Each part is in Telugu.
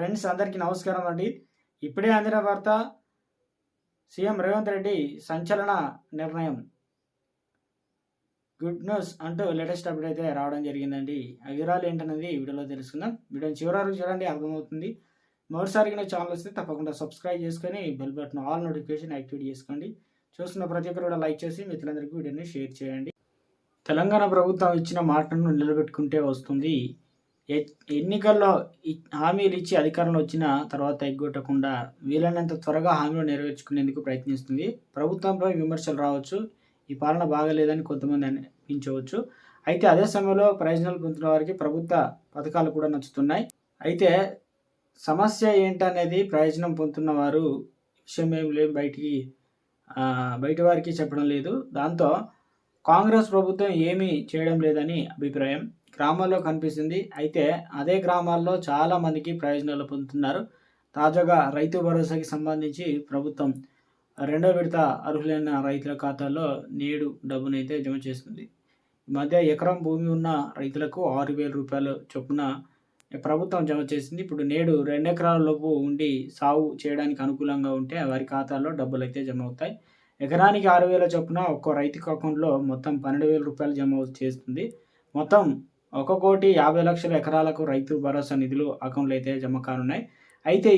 ఫ్రెండ్స్ అందరికీ నమస్కారం అండి. ఇప్పుడే అందిన వార్త, సీఎం రేవంత్ రెడ్డి సంచలన నిర్ణయం. గుడ్ న్యూస్ అంటూ లేటెస్ట్ అప్డేట్ అయితే రావడం జరిగిందండి. ఆ వివరాలు ఏంటనేది వీడియోలో తెలుసుకుందాం. వీడియోని చివరి వరకు చూడండి, అర్థమవుతుంది. మొదటిసారిగా నా ఛానల్ వస్తే తప్పకుండా సబ్స్క్రైబ్ చేసుకొని bell button all notification activate చేసుకోండి. చూస్తున్న ప్రతి ఒక్కరు కూడా లైక్ చేసి మిత్రులందరికీ వీడియోని షేర్ చేయండి. తెలంగాణ ప్రభుత్వం ఇచ్చిన మాటను నిలబెట్టుకుంటే వస్తుంది. ఎన్నికల్లో హామీలు ఇచ్చి అధికారంలో వచ్చిన తర్వాత ఎగ్గొట్టకుండా వీలైనంత త్వరగా హామీలు నెరవేర్చుకునేందుకు ప్రయత్నిస్తుంది. ప్రభుత్వంపై విమర్శలు రావచ్చు, ఈ పాలన బాగలేదని కొంతమంది అనిపించవచ్చు. అయితే అదే సమయంలో ప్రయోజనాలు పొందుతున్న వారికి ప్రభుత్వ పథకాలు కూడా నచ్చుతున్నాయి. అయితే సమస్య ఏంటనేది ప్రయోజనం పొందుతున్న వారు విషయం ఏం లేదు బయట వారికి చెప్పడం లేదు. దాంతో కాంగ్రెస్ ప్రభుత్వం ఏమీ చేయడం లేదని అభిప్రాయం గ్రామాల్లో కనిపిస్తుంది. అయితే అదే గ్రామాల్లో చాలా మందికి ప్రయోజనాలు పొందుతున్నారు. తాజాగా రైతు భరోసాకి సంబంధించి ప్రభుత్వం రెండో విడత అర్హులైన రైతుల ఖాతాల్లో నేడు డబ్బునైతే జమ చేస్తుంది. ఈ మధ్య ఎకరం భూమి ఉన్న రైతులకు 6,000 రూపాయలు చొప్పున ప్రభుత్వం జమ చేసింది. ఇప్పుడు నేడు 2 ఎకరాల లోపు ఉండి సాగు చేయడానికి అనుకూలంగా ఉంటే వారి ఖాతాల్లో డబ్బులు అయితే జమ అవుతాయి. ఎకరానికి 6,000 చొప్పున ఒక్కో రైతుకు అకౌంట్లో మొత్తం 12,000 రూపాయలు జమ చేస్తుంది. మొత్తం 1,50,00,000 ఎకరాలకు రైతు భరోసా నిధులు అకౌంట్లు అయితే జమ కానున్నాయి. అయితే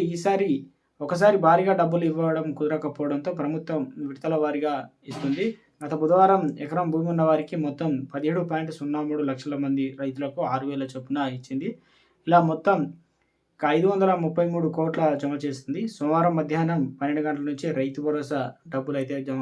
ఒకసారి భారీగా డబ్బులు ఇవ్వడం కుదరకపోవడంతో ప్రభుత్వం విడతల వారీగా ఇస్తుంది. గత బుధవారం ఎకరం భూమి ఉన్న వారికి మొత్తం 17.03 లక్షల మంది రైతులకు 6,000 చొప్పున ఇచ్చింది. ఇలా మొత్తం 533 కోట్ల జమ చేస్తుంది. సోమవారం మధ్యాహ్నం 12 గంటల నుంచి రైతు భరోసా డబ్బులు అయితే జమ